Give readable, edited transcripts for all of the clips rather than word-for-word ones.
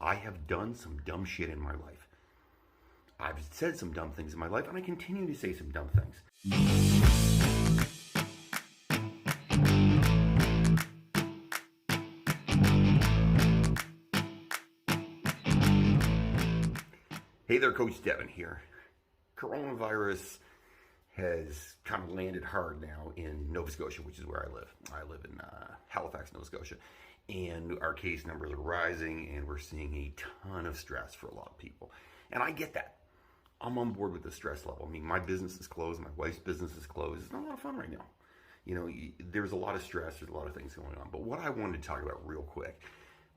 I have done some dumb shit in my life. I've said some dumb things in my life, and I continue to say some dumb things. Hey there, Coach Devin here. Coronavirus has kind of landed hard now in Nova Scotia, which is where I live. I live in Halifax, Nova Scotia. And our case numbers are rising, and we're seeing a ton of stress for a lot of people. And I get that. I'm on board with the stress level. I mean, my business is closed. My wife's business is closed. It's not a lot of fun right now. You know, there's a lot of stress. There's a lot of things going on. But what I wanted to talk about real quick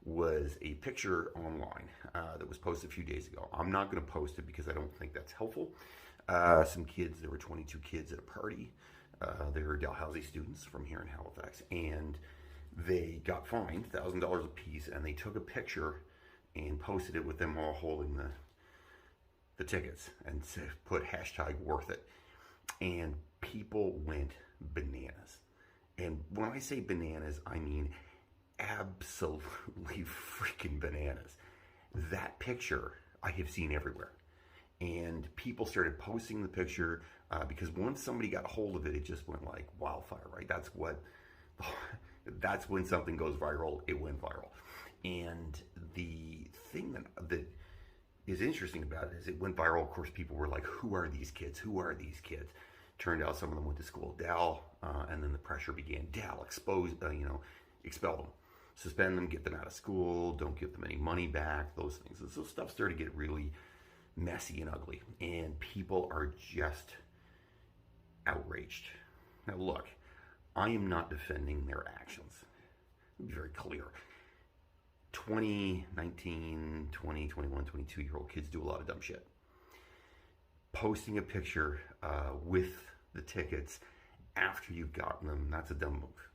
was a picture online that was posted a few days ago. I'm not going to post it because I don't think that's helpful. Some kids, there were 22 kids at a party. They were Dalhousie students from here in Halifax, and they got fined $1,000 a piece, and they took a picture and posted it with them all holding the tickets and put hashtag worth it. And people went bananas. And when I say bananas, I mean absolutely freaking bananas. That picture I have seen everywhere. And people started posting the picture because once somebody got a hold of it, it just went like wildfire, right? That's when something goes viral, it went viral. And the thing that is interesting about it is it went viral. Of course, people were like, who are these kids? Who are these kids? Turned out some of them went to school at Dal, and then the pressure began. Dal, expel them. Suspend them, get them out of school, don't give them any money back, those things. And so stuff started to get really messy and ugly, and people are just outraged. Now look, I am not defending their actions. I'll be very clear. 20, 19, 20, 21, 22-year-old kids do a lot of dumb shit. Posting a picture with the tickets after you've gotten them, that's a dumb move.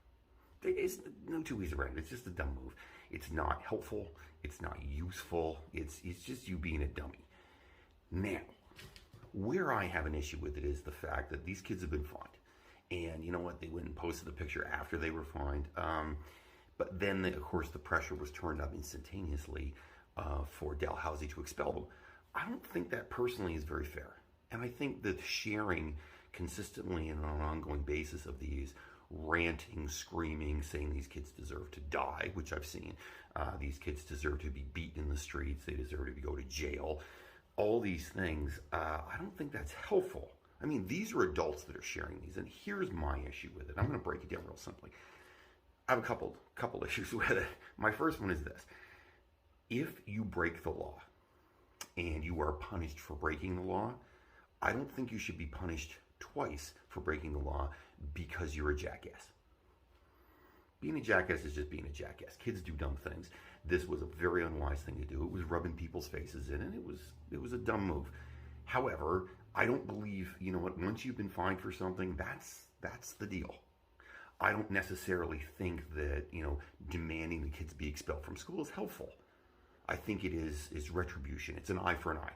There's no two ways around it. It's just a dumb move. It's not helpful. It's not useful. It's just you being a dummy. Now, where I have an issue with it is the fact that these kids have been fined. And you know what? They went and posted the picture after they were fined. But then, of course, the pressure was turned up instantaneously for Dalhousie to expel them. I don't think that personally is very fair. And I think that sharing consistently and on an ongoing basis of these ranting, screaming, saying these kids deserve to die, which I've seen. These kids deserve to be beaten in the streets. They deserve to go to jail. All these things, I don't think that's helpful. I mean, these are adults that are sharing these, and here's my issue with it. I'm going to break it down real simply. I have a couple issues with it. My first one is this. If you break the law and you are punished for breaking the law, I don't think you should be punished twice for breaking the law because you're a jackass. Being a jackass is just being a jackass. Kids do dumb things. This was a very unwise thing to do. It was rubbing people's faces in, and it was a dumb move. However, I don't believe, you know what, once you've been fined for something, that's the deal. I don't necessarily think that, you know, demanding the kids be expelled from school is helpful. I think it is retribution. It's an eye for an eye.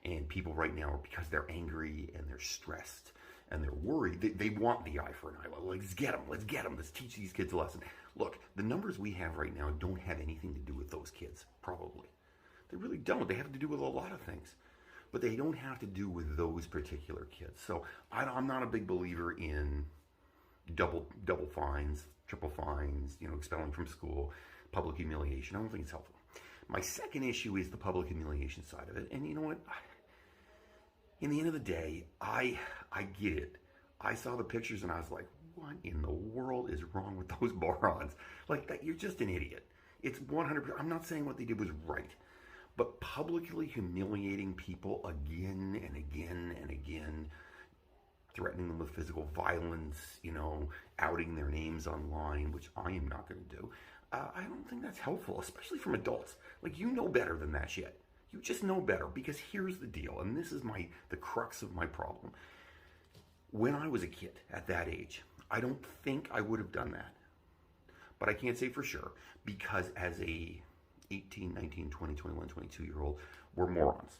And people right now, because they're angry and they're stressed and they're worried, they want the eye for an eye. Let's get them. Let's teach these kids a lesson. Look, the numbers we have right now don't have anything to do with those kids, probably. They really don't. They have to do with a lot of things. But they don't have to do with those particular kids. So I'm not a big believer in double fines, triple fines, you know, expelling from school, public humiliation. I don't think it's helpful. My second issue is the public humiliation side of it. And you know what? In the end of the day, I get it. I saw the pictures and I was like, what in the world is wrong with those morons? Like, that, you're just an idiot. It's 100%. I'm not saying what they did was right. But publicly humiliating people again and again and again, threatening them with physical violence, you know, outing their names online, which I am not going to do. I don't think that's helpful, especially from adults. Like, you know better than that shit. You just know better, because here's the deal, and this is the crux of my problem. When I was a kid at that age, I don't think I would have done that. But I can't say for sure, because as a 18, 19, 20, 21, 22-year-old, we're morons.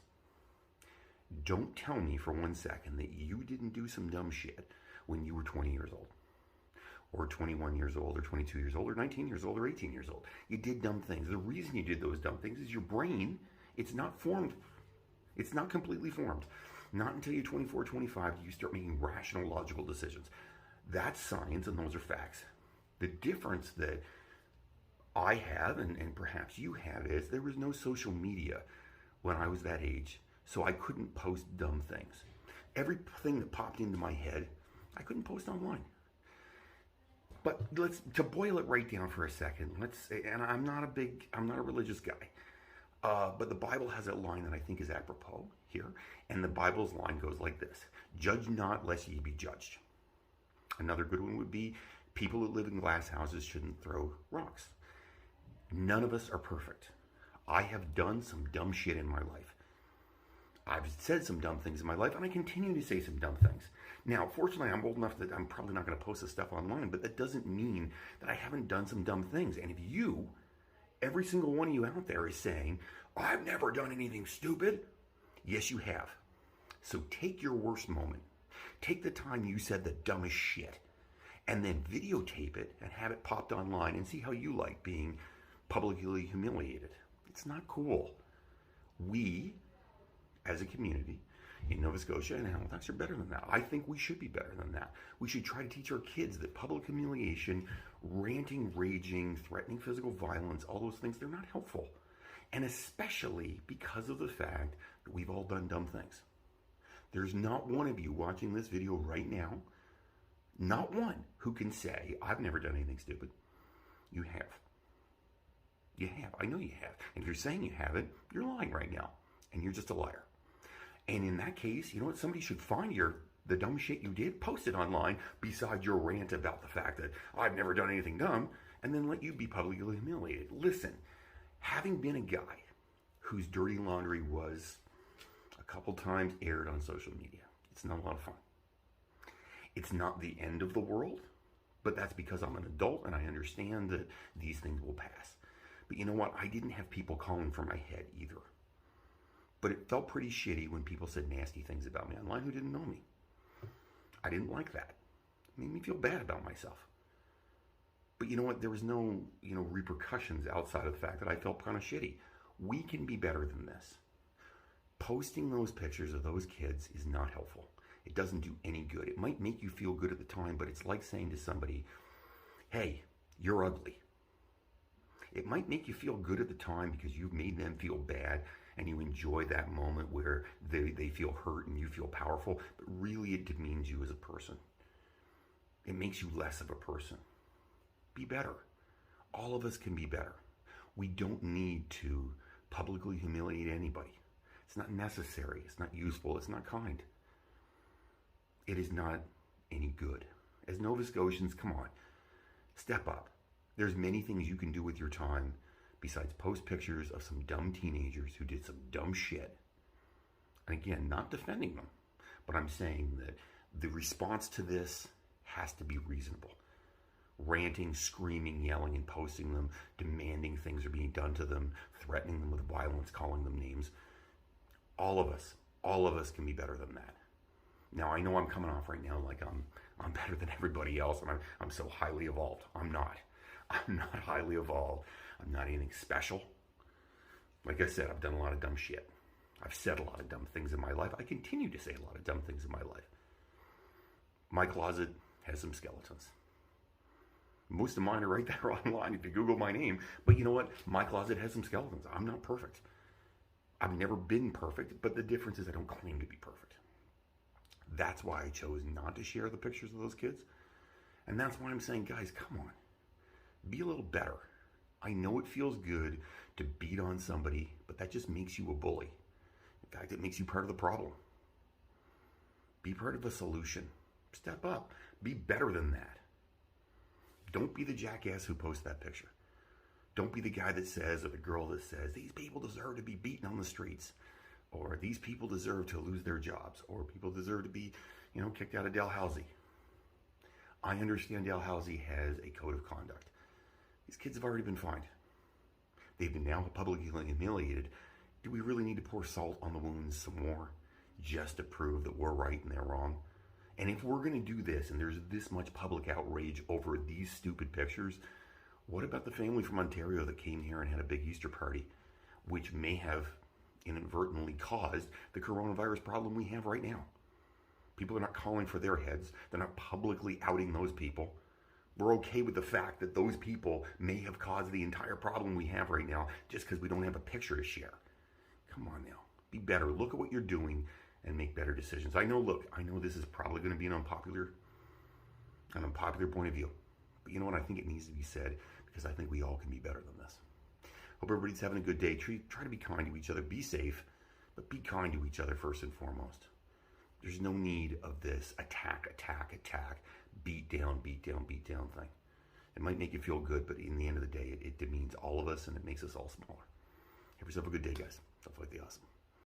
Don't tell me for 1 second that you didn't do some dumb shit when you were 20 years old. or 21 years old or 22 years old or 19 years old or 18 years old. You did dumb things. The reason you did those dumb things is your brain, it's not formed. It's not completely formed. Not until you're 24, 25 do you start making rational, logical decisions. That's science and those are facts. The difference that I have, and perhaps you have, is there was no social media when I was that age, so I couldn't post dumb things. Everything that popped into my head, I couldn't post online. But to boil it right down for a second, and I'm not a religious guy, but the Bible has a line that I think is apropos here, and the Bible's line goes like this: "Judge not, lest ye be judged." Another good one would be, people who live in glass houses shouldn't throw rocks. None of us are perfect. I have done some dumb shit in my life. I've said some dumb things in my life, and I continue to say some dumb things. Now, fortunately, I'm old enough that I'm probably not going to post this stuff online, but that doesn't mean that I haven't done some dumb things. And if you, every single one of you out there is saying, "I've never done anything stupid," yes, you have. So take your worst moment. Take the time you said the dumbest shit, and then videotape it and have it popped online and see how you like being publicly humiliated. It's not cool. We, as a community in Nova Scotia and Halifax, are better than that. I think we should be better than that. We should try to teach our kids that public humiliation, ranting, raging, threatening physical violence, all those things, they're not helpful. And especially because of the fact that we've all done dumb things. There's not one of you watching this video right now, not one, who can say, "I've never done anything stupid." You have. You have. I know you have. And if you're saying you haven't, you're lying right now. And you're just a liar. And in that case, you know what? Somebody should find the dumb shit you did, post it online beside your rant about the fact that "I've never done anything dumb," and then let you be publicly humiliated. Listen, having been a guy whose dirty laundry was a couple times aired on social media, it's not a lot of fun. It's not the end of the world, but that's because I'm an adult and I understand that these things will pass. But you know what? I didn't have people calling for my head either. But it felt pretty shitty when people said nasty things about me online who didn't know me. I didn't like that. It made me feel bad about myself. But you know what? There was no, repercussions outside of the fact that I felt kind of shitty. We can be better than this. Posting those pictures of those kids is not helpful. It doesn't do any good. It might make you feel good at the time, but it's like saying to somebody, "Hey, you're ugly." It might make you feel good at the time because you've made them feel bad and you enjoy that moment where they feel hurt and you feel powerful, but really it demeans you as a person. It makes you less of a person. Be better. All of us can be better. We don't need to publicly humiliate anybody. It's not necessary. It's not useful. It's not kind. It is not any good. As Nova Scotians, come on, step up. There's many things you can do with your time besides post pictures of some dumb teenagers who did some dumb shit. And again, not defending them, but I'm saying that the response to this has to be reasonable. Ranting, screaming, yelling, and posting them, demanding things are being done to them, threatening them with violence, calling them names. All of us can be better than that. Now, I know I'm coming off right now like I'm better than everybody else, and I'm so highly evolved. I'm not. I'm not highly evolved. I'm not anything special. Like I said, I've done a lot of dumb shit. I've said a lot of dumb things in my life. I continue to say a lot of dumb things in my life. My closet has some skeletons. Most of mine are right there online if you Google my name. But you know what? My closet has some skeletons. I'm not perfect. I've never been perfect, but the difference is I don't claim to be perfect. That's why I chose not to share the pictures of those kids. And that's why I'm saying, guys, come on. Be a little better. I know it feels good to beat on somebody, but that just makes you a bully. In fact, it makes you part of the problem. Be part of the solution. Step up. Be better than that. Don't be the jackass who posts that picture. Don't be the guy that says, or the girl that says, "These people deserve to be beaten on the streets," or "These people deserve to lose their jobs," or "People deserve to be, kicked out of Dalhousie." I understand Dalhousie has a code of conduct. These kids have already been fined. They've been now publicly humiliated. Do we really need to pour salt on the wounds some more just to prove that we're right and they're wrong? And if we're going to do this and there's this much public outrage over these stupid pictures, what about the family from Ontario that came here and had a big Easter party, which may have inadvertently caused the coronavirus problem we have right now? People are not calling for their heads. They're not publicly outing those people. We're okay with the fact that those people may have caused the entire problem we have right now just because we don't have a picture to share. Come on now. Be better. Look at what you're doing and make better decisions. I know this is probably going to be an unpopular point of view. But you know what? I think it needs to be said because I think we all can be better than this. Hope everybody's having a good day. Try to be kind to each other. Be safe, but be kind to each other first and foremost. There's no need of this attack, beat down thing. It might make you feel good, but in the end of the day, it demeans all of us and it makes us all smaller. Have yourself a good day, guys. Stuff like the awesome.